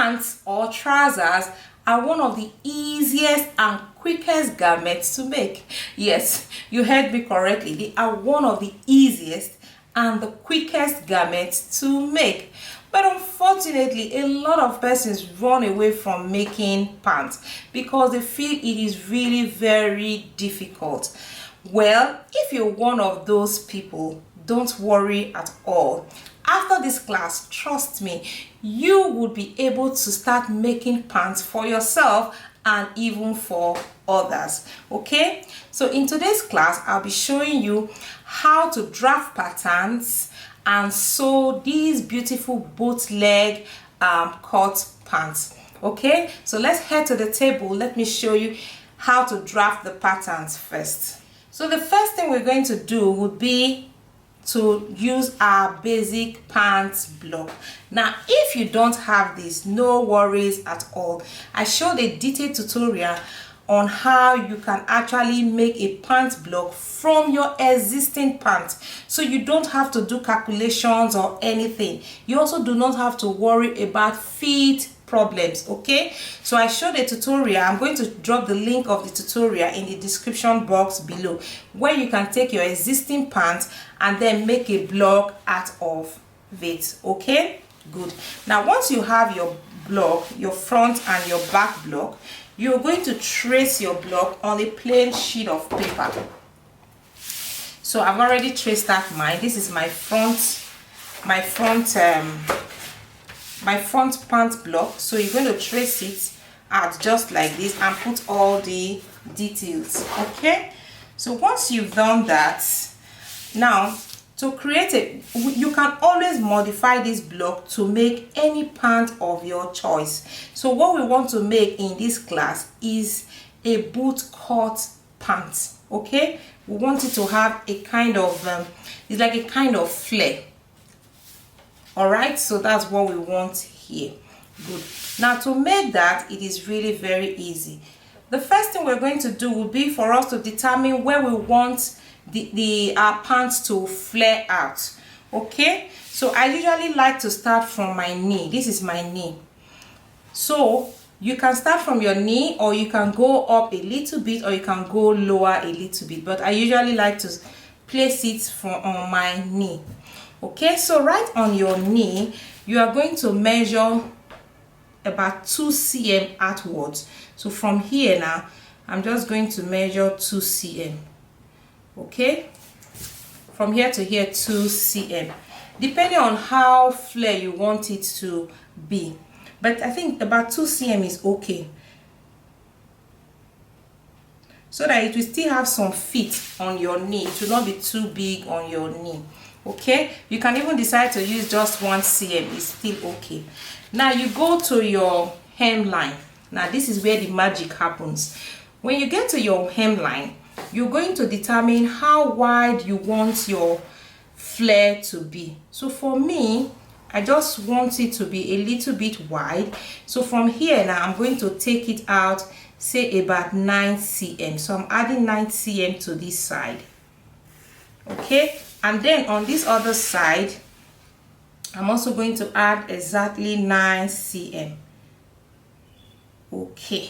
Pants or trousers are one of the easiest and quickest garments to make. Yes, you heard me correctly. They are one of the easiest and the quickest garments to make. But unfortunately, a lot of persons run away from making pants because they feel it is really very difficult. Well, if you're one of those people, don't worry at all. After this class, trust me, you would be able to start making pants for yourself and even for others. Okay, so in today's class, I'll be showing you how to draft patterns and sew these beautiful bootleg cut pants. Okay, so let's head to the table. Let me show you how to draft the patterns first. So the first thing we're going to do would be to use our basic pants block. Now, if you don't have this, no worries at all. I showed a detailed tutorial on how you can actually make a pant block from your existing pants, so you don't have to do calculations or anything. You also do not have to worry about fit problems. Okay, so I showed a tutorial. I'm going to drop the link of the tutorial in the description box below, where you can take your existing pants and then make a block out of it. Okay, good. Now, once you have your block, your front and your back block, you're going to trace your block on a plain sheet of paper. So I've already traced out mine. This is my front pant block. So you're going to trace it out just like this and put all the details. Okay, so once you've done that, now to create it, you can always modify this block to make any pant of your choice. So what we want to make in this class is a boot cut pant. Okay, we want it to have a kind of it's like a kind of flare. All right, so that's what we want here. Good. Now, to make that, it is really very easy. The first thing we're going to do will be for us to determine where we want our pants to flare out. Okay, so I usually like to start from my knee. This is my knee. So you can start from your knee, or you can go up a little bit, or you can go lower a little bit, but I usually like to place it on my knee. Okay, so right on your knee, you are going to measure about 2 cm outwards. So from here now, I'm just going to measure 2 cm. Okay, from here to here, 2 cm, depending on how flare you want it to be, but I think about 2 cm is okay, so that it will still have some fit on your knee. It will not be too big on your knee. Okay, you can even decide to use just 1 cm. It's still okay. Now you go to your hemline. Now this is where the magic happens. When you get to your hemline, you're going to determine how wide you want your flare to be. So for me, I just want it to be a little bit wide. So from here now, I'm going to take it out, say about 9 cm. So I'm adding 9 cm to this side. Okay, and then on this other side, I'm also going to add exactly 9 cm. Okay,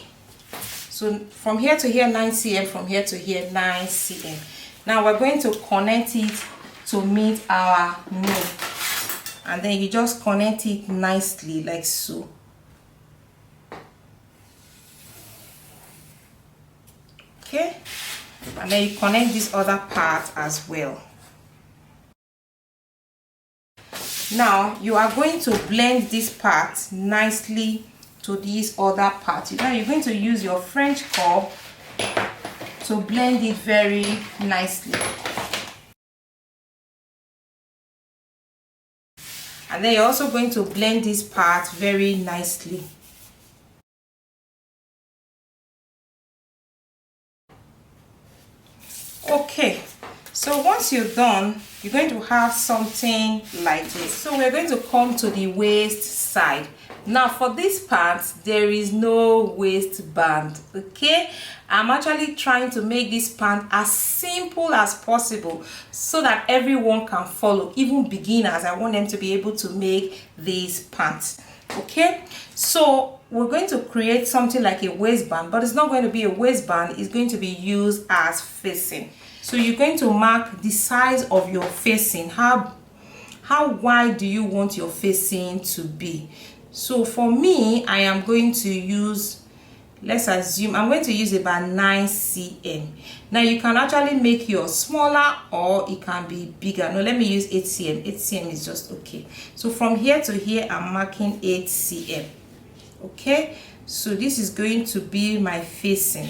so from here to here 9 cm, from here to here 9 cm. Now we're going to connect it to meet our knee, and then you just connect it nicely like so. Okay, and then you connect this other part as well. Now you are going to blend this part nicely to this other part. Now you're going to use your French curve to blend it very nicely. And then you're also going to blend this part very nicely. Okay, so once you're done, you're going to have something like this. So we're going to come to the waist side. Now for this part, there is no waistband. Okay, I'm actually trying to make this pant as simple as possible so that everyone can follow, even beginners. I want them to be able to make these pants. Okay, so we're going to create something like a waistband, but it's not going to be a waistband, it's going to be used as facing. So you're going to mark the size of your facing. How wide do you want your facing to be? So for me, I am going to use, let's assume I'm going to use about 9 cm. Now you can actually make yours smaller or it can be bigger. No, let me use 8 cm. 8 cm is just okay. So from here to here, I'm marking 8 cm. Okay, so this is going to be my facing.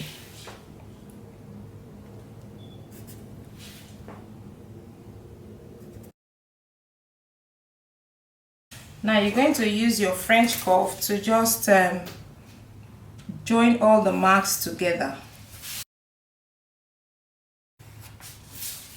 Now you're going to use your French curve to just join all the marks together.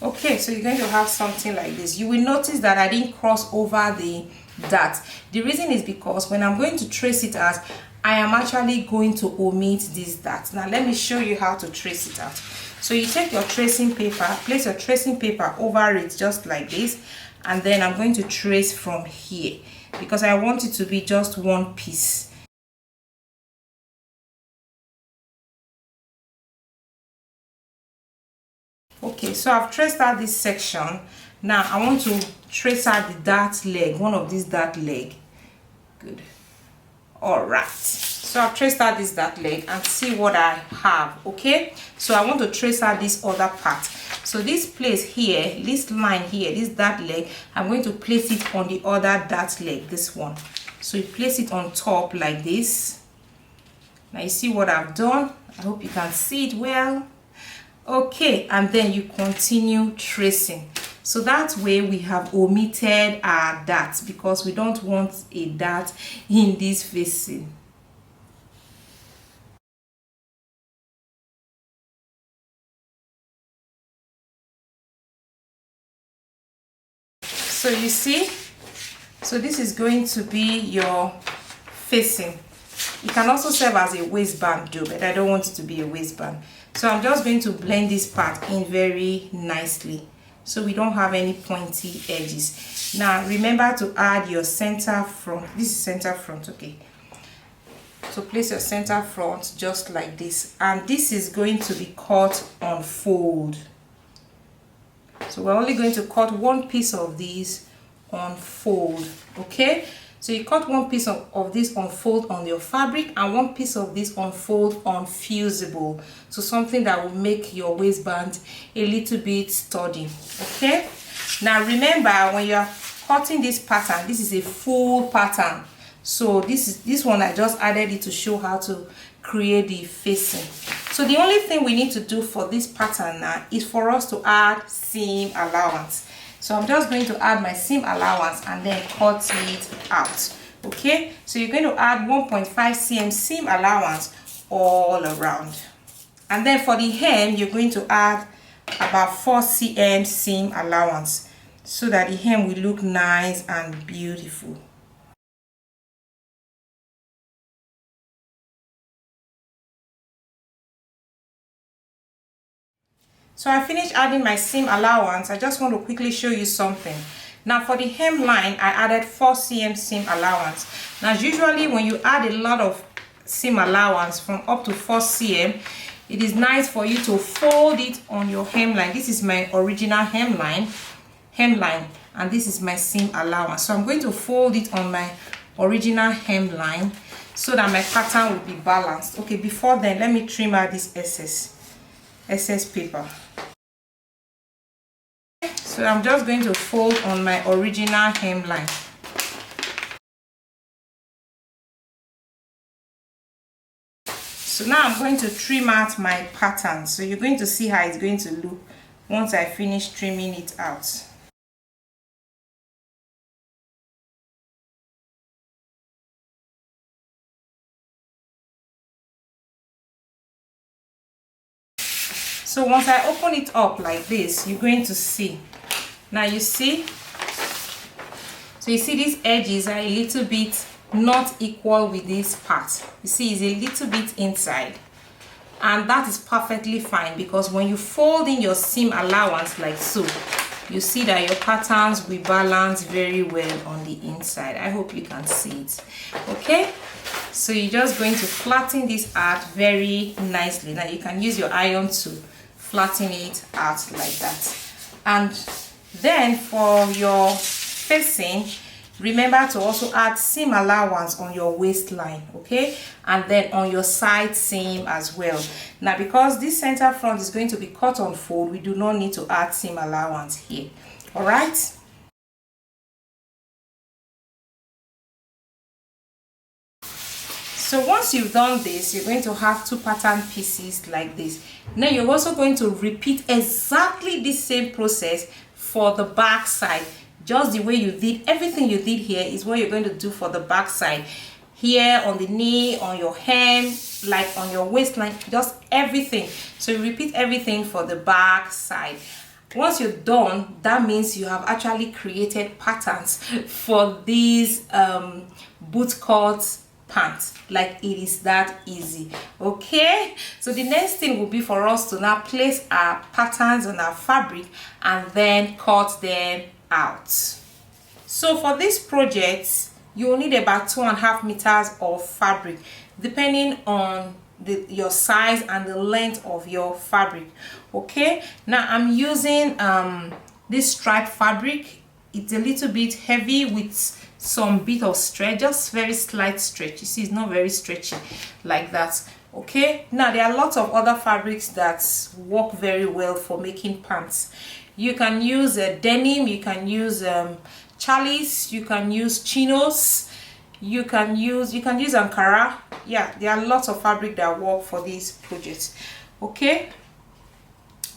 Okay, so you're going to have something like this. You will notice that I didn't cross over the dot. The reason is because when I'm going to trace it out, I am actually going to omit this dot. Now let me show you how to trace it out. So you take your tracing paper, place your tracing paper over it just like this, and then I'm going to trace from here because I want it to be just one piece. Okay, so I've traced out this section. Now I want to trace out the dart leg, one of these dart leg. Good. All right, so I've traced out this dart leg and see what I have. Okay, so I want to trace out this other part. So this place here, this line here, this dart leg, I'm going to place it on the other dart leg, this one. So you place it on top like this. Now you see what I've done. I hope you can see it well. Okay, and then you continue tracing. So that way we have omitted our dart because we don't want a dart in this facing. So you see, so this is going to be your facing. It can also serve as a waistband though, but I don't want it to be a waistband. So I'm just going to blend this part in very nicely so we don't have any pointy edges. Now remember to add your center front. This is center front, okay. So place your center front just like this, and this is going to be cut on fold. So we're only going to cut one piece of these on fold, okay. So you cut one piece of this on fold on your fabric and one piece of this on fold on fusible, so something that will make your waistband a little bit sturdy. Okay, now remember when you are cutting this pattern, this is a full pattern. So this one I just added it to show how to create the facing. So the only thing we need to do for this pattern now is for us to add seam allowance. So I'm just going to add my seam allowance and then cut it out. Okay, so you're going to add 1.5 cm seam allowance all around, and then for the hem you're going to add about 4 cm seam allowance so that the hem will look nice and beautiful. So I finished adding my seam allowance. I just want to quickly show you something. Now for the hemline, I added 4 cm seam allowance. Now usually when you add a lot of seam allowance from up to 4 cm, it is nice for you to fold it on your hemline. This is my original hemline, and this is my seam allowance. So I'm going to fold it on my original hemline so that my pattern will be balanced. Okay, before then, let me trim out this excess paper. So I'm just going to fold on my original hemline. So now I'm going to trim out my pattern. So you're going to see how it's going to look once I finish trimming it out. So once I open it up like this, you're going to see. Now you see, so you see these edges are a little bit not equal with this part. You see it's a little bit inside, and that is perfectly fine because when you fold in your seam allowance like so, you see that your patterns will balance very well on the inside. I hope you can see it. Okay, so you're just going to flatten this out very nicely. Now you can use your iron to flatten it out like that. And then for your facing, remember to also add seam allowance on your waistline, okay, and then on your side seam as well. Now because this center front is going to be cut on fold, we do not need to add seam allowance here. All right, so once you've done this, you're going to have two pattern pieces like this. Now you're also going to repeat exactly the same process for the back side. Just the way you did everything you did here is what you're going to do for the back side. Here on the knee, on your hem, like on your waistline, just everything. So you repeat everything for the back side. Once you're done, that means you have actually created patterns for these boot cut pants. Like, it is that easy. Okay, so the next thing will be for us to now place our patterns on our fabric and then cut them out. So for this project, you will need about 2.5 meters of fabric, depending on your size and the length of your fabric. Okay, now I'm using this striped fabric. It's a little bit heavy with some bit of stretch, just very slight stretch. You see, it's not very stretchy like that. Okay, now there are lots of other fabrics that work very well for making pants. You can use denim, you can use chalice, you can use chinos, you can use Ankara. Yeah, there are lots of fabric that work for these projects. Okay,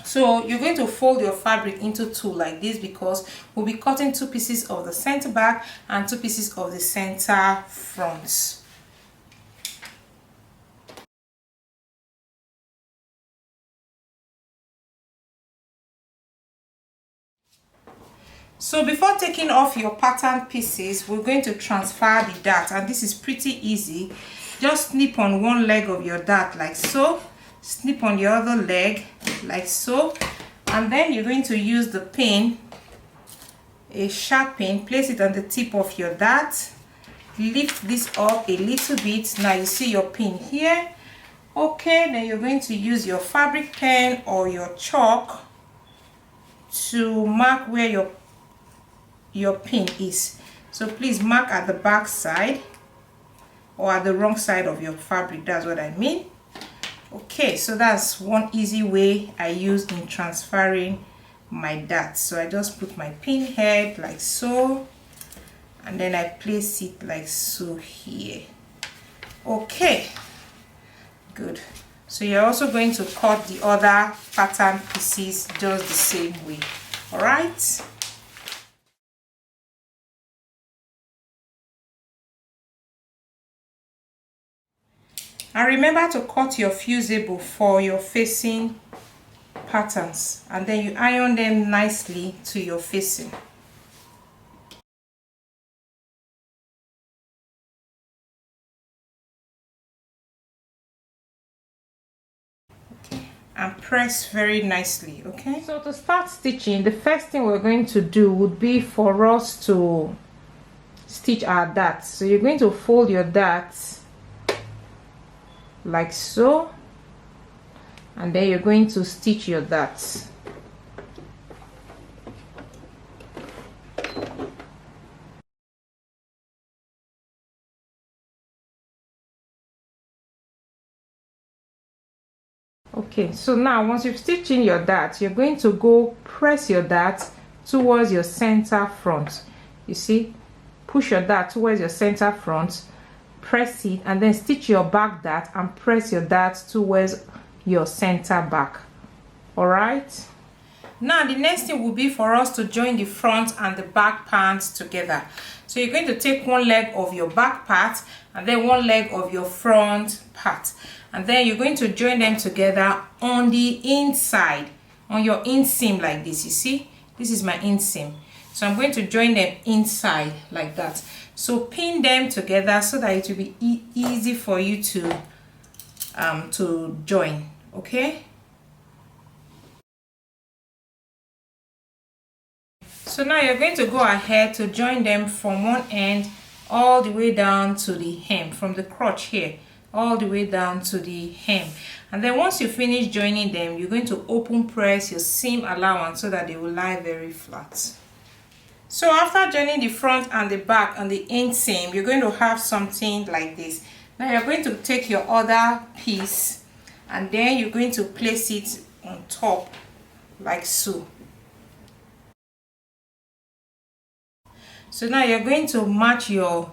so you're going to fold your fabric into two like this, because we'll be cutting 2 pieces of the center back and 2 pieces of the center front. So before taking off your pattern pieces, we're going to transfer the dart, and this is pretty easy. Just snip on one leg of your dart like so, snip on the other leg like so, and then you're going to use the pin, a sharp pin, place it on the tip of your dart, lift this up a little bit. Now you see your pin here. Okay, then you're going to use your fabric pen or your chalk to mark where your pin is. So please mark at the back side or at the wrong side of your fabric, that's what I mean. Okay, so that's one easy way I use in transferring my dart. So I just put my pin head like so, and then I place it like so here. Okay, good. So you're also going to cut the other pattern pieces just the same way. All right, and remember to cut your fusible for your facing patterns, and then you iron them nicely to your facing. Okay, and press very nicely. Okay, so to start stitching, the first thing we're going to do would be for us to stitch our darts. So you're going to fold your darts like so, and then you're going to stitch your darts. Okay, so now once you've stitched in your dart, you're going to go press your dart towards your center front. You see, push your dart towards your center front, press it, and then stitch your back dart and press your dart towards your center back. All right, now the next thing will be for us to join the front and the back parts together. So you're going to take one leg of your back part and then one leg of your front part, and then you're going to join them together on the inside, on your inseam like this. You see, this is my inseam, so I'm going to join them inside like that. So pin them together so that it will be easy for you to join. Okay, So now you're going to go ahead to join them from one end all the way down to the hem, from the crotch here all the way down to the hem. And then once you finish joining them, you're going to open press your seam allowance so that they will lie very flat. So after joining the front and the back on the inseam, you're going to have something like this. Now you're going to take your other piece and then you're going to place it on top like so. So now you're going to match your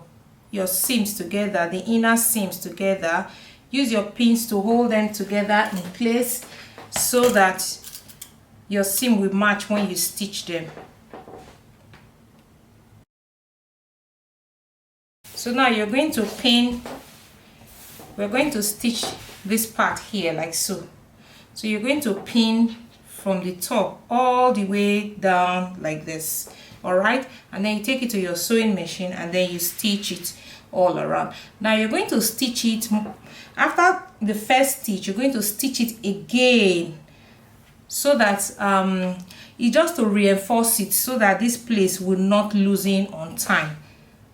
seams together, the inner seams together. Use your pins to hold them together in place so that your seam will match when you stitch them. So now you're going to pin, we're going to stitch this part here like so. So you're going to pin from the top all the way down like this. All right, and then you take it to your sewing machine and then you stitch it all around. Now you're going to stitch it after the first stitch. You're going to stitch it again so that it's just to reinforce it so that this place will not loosen on time.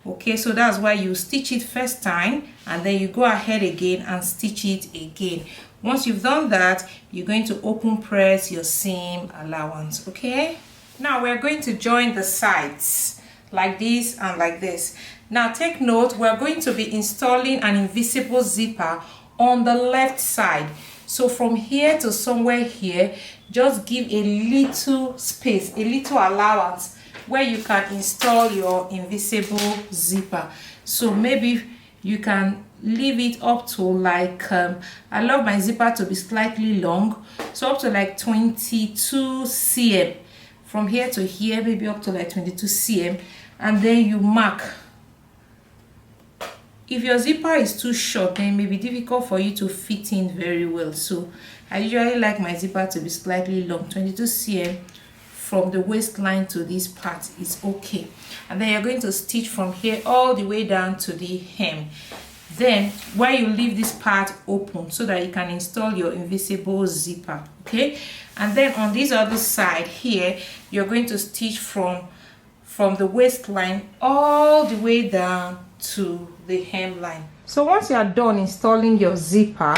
Okay, so that's why you stitch it first time and then you go ahead again and stitch it again. Once you've done that, you're going to open press your seam allowance. Okay, now we're going to join the sides like this and like this. Now take note, we're going to be installing an invisible zipper on the left side. So from here to somewhere here, just give a little space, a little allowance where you can install your invisible zipper. So maybe you can leave it up to like I love my zipper to be slightly long, so up to like 22 cm from here to here, maybe up to like 22 cm, and then you mark. If your zipper is too short, then it may be difficult for you to fit in very well. So I usually like my zipper to be slightly long. 22 cm from the waistline to this part is okay. And then you're going to stitch from here all the way down to the hem. Then where you leave this part open so that you can install your invisible zipper. Okay, and then on this other side here, you're going to stitch from the waistline all the way down to the hemline. So once you are done installing your zipper,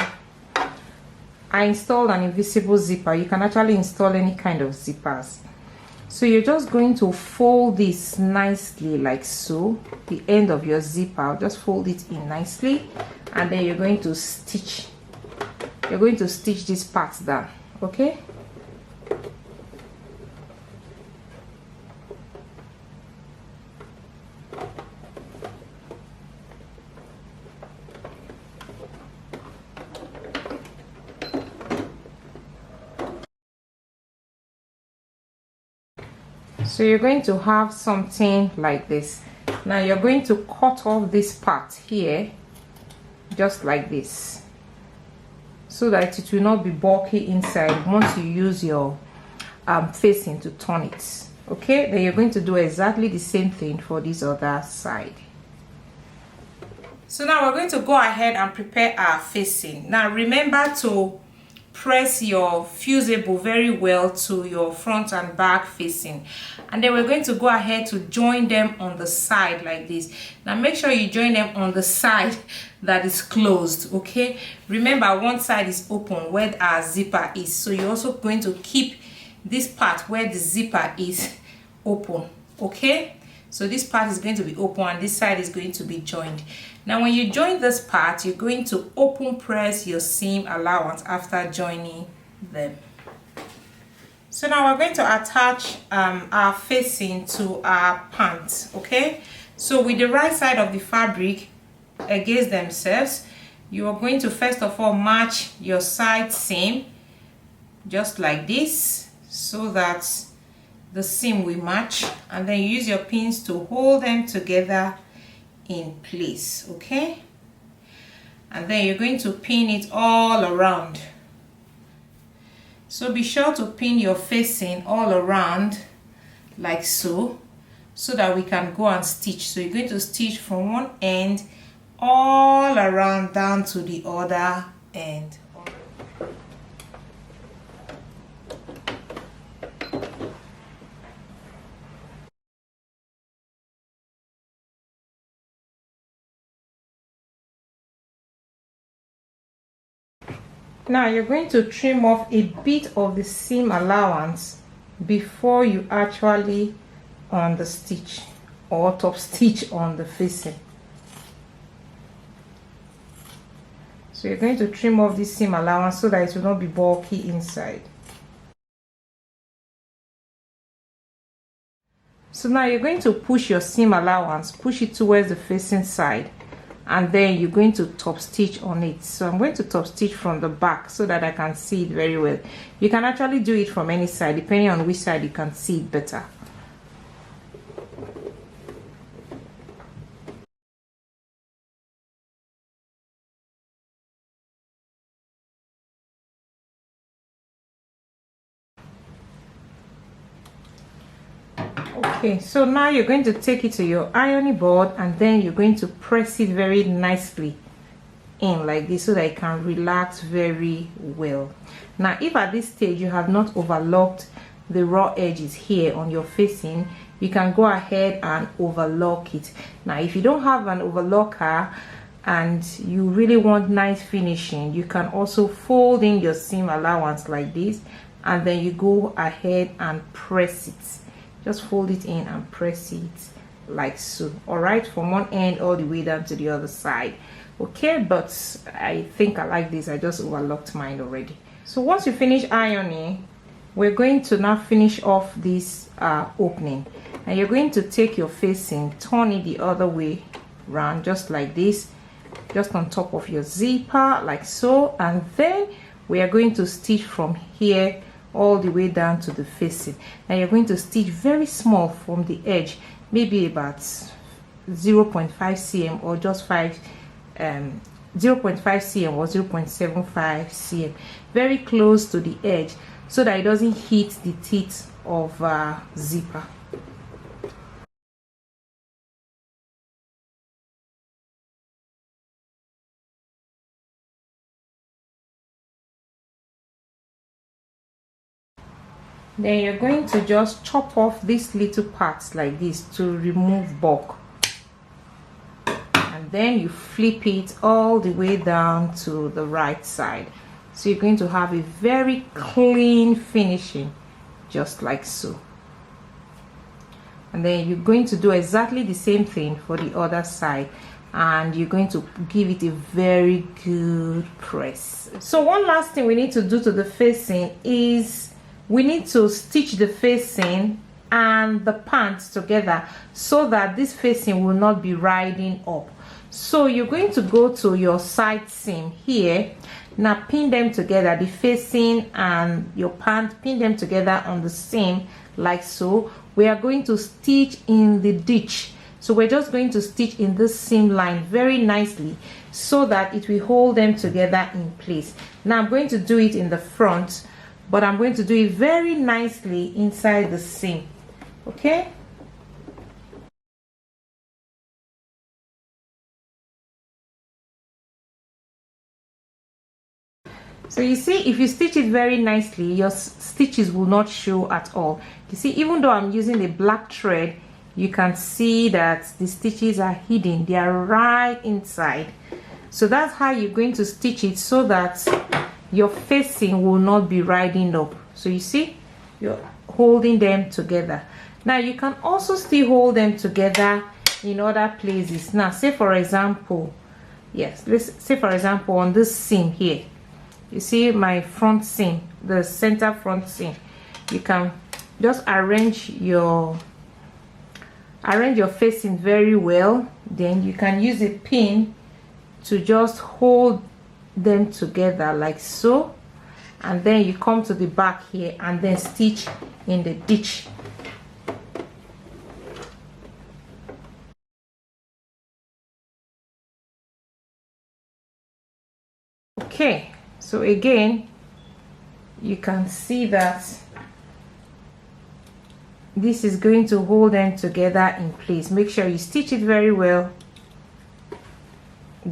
I installed an invisible zipper. You can actually install any kind of zippers. So you're just going to fold this nicely like so, the end of your zipper, just fold it in nicely, and then you're going to stitch this part down. Okay, so you're going to have something like this. Now you're going to cut off this part here just like this so that it will not be bulky inside once you use your facing to turn it. Okay, then you're going to do exactly the same thing for this other side. So now we're going to go ahead and prepare our facing. Now remember to press your fusible very well to your front and back facing, and then we're going to go ahead to join them on the side like this. Now make sure you join them on the side that is closed. Okay, remember one side is open where our zipper is, so you're also going to keep this part where the zipper is open. Okay, so this part is going to be open and this side is going to be joined. Now when you join this part, you're going to open press your seam allowance after joining them. So now we're going to attach our facing to our pants. Okay, so with the right side of the fabric against themselves, you are going to first of all match your side seam just like this so that the seam will match, and then you use your pins to hold them together in place. Okay, and then you're going to pin it all around. So be sure to pin your facing all around like so that we can go and stitch. So you're going to stitch from one end all around down to the other end. Now you're going to trim off a bit of the seam allowance before you actually on the stitch or top stitch on the facing. So you're going to trim off this seam allowance so that it will not be bulky inside. So now you're going to push your seam allowance, push it towards the facing side, and then you're going to top stitch on it. So I'm going to top stitch from the back so that I can see it very well. You can actually do it from any side depending on which side you can see it better. Okay, so now you're going to take it to your ironing board and then you're going to press it very nicely in like this so that it can relax very well. Now if at this stage you have not overlocked the raw edges here on your facing, you can go ahead and overlock it. Now if you don't have an overlocker and you really want nice finishing, you can also fold in your seam allowance like this and then you go ahead and press it. Just fold it in and press it like so. All right, from one end all the way down to the other side. Okay, but I think I like this. I just overlocked mine already. So once you finish ironing, we're going to now finish off this opening, and you're going to take your facing, turn it the other way round just like this, just on top of your zipper like so, and then we are going to stitch from here all the way down to the facing. And you're going to stitch very small from the edge, maybe about 0.5 cm or just 0.5 cm or 0.75 cm, very close to the edge so that it doesn't hit the teeth of zipper. Then you're going to just chop off these little parts like this to remove bulk, and then you flip it all the way down to the right side. So you're going to have a very clean finishing just like so. And then you're going to do exactly the same thing for the other side, and you're going to give it a very good press. So one last thing we need to do to the facing is we need to stitch the facing and the pants together so that this facing will not be riding up. So you're going to go to your side seam here. Now pin them together, the facing and your pant, pin them together on the seam like so. We are going to stitch in the ditch. So we're just going to stitch in this seam line very nicely so that it will hold them together in place. Now I'm going to do it in the front, but I'm going to do it very nicely inside the seam. Okay? So you see, if you stitch it very nicely, your stitches will not show at all. You see, even though I'm using a black thread, you can see that the stitches are hidden. They are right inside. So that's how you're going to stitch it so that your facing will not be riding up. So you see, you're holding them together. Now you can also still hold them together in other places. Now say for example, yes, let's say for example on this seam here, you see my front seam, the center front seam, you can just arrange your facing very well. Then you can use a pin to just hold them together like so, and then you come to the back here and then stitch in the ditch. Okay, so again you can see that this is going to hold them together in place. Make sure you stitch it very well.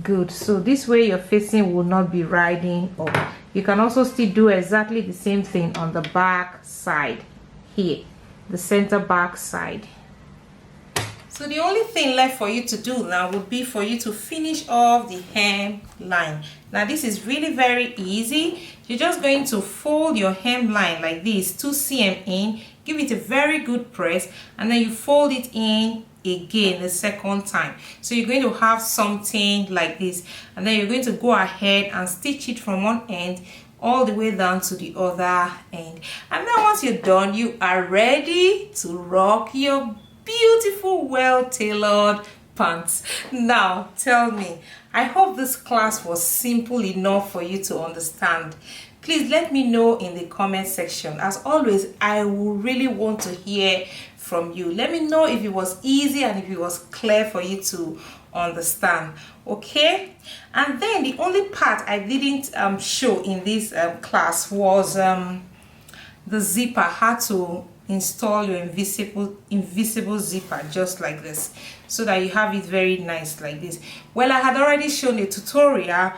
Good. So this way your facing will not be riding up. You can also still do exactly the same thing on the back side here, the center back side. So the only thing left for you to do now would be for you to finish off the hemline. Now this is really very easy. You're just going to fold your hemline like this, 2 cm in, give it a very good press, and then you fold it in again the second time. So you're going to have something like this, and then you're going to go ahead and stitch it from one end all the way down to the other end. And then once you're done, you are ready to rock your beautiful, well-tailored pants. Now tell me, I hope this class was simple enough for you to understand. Please let me know in the comment section. As always, I will really want to hear from you. Let me know if it was easy and if it was clear for you to understand. Okay, and then the only part I didn't show in this class was the zipper, how to install your invisible zipper just like this, so that you have it very nice like this. Well, I had already shown a tutorial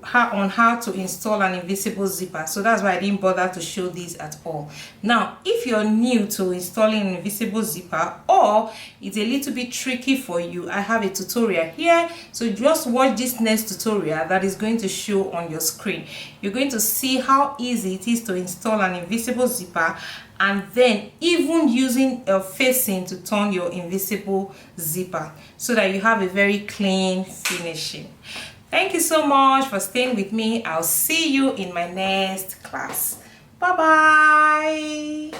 on how to install an invisible zipper, so that's why I didn't bother to show this at all. Now if you're new to installing an invisible zipper, or it's a little bit tricky for you, I have a tutorial here, so just watch this next tutorial that is going to show on your screen. You're going to see how easy it is to install an invisible zipper, and then even using a facing to turn your invisible zipper, so that you have a very clean finishing. Thank you so much for staying with me. I'll see you in my next class. Bye bye.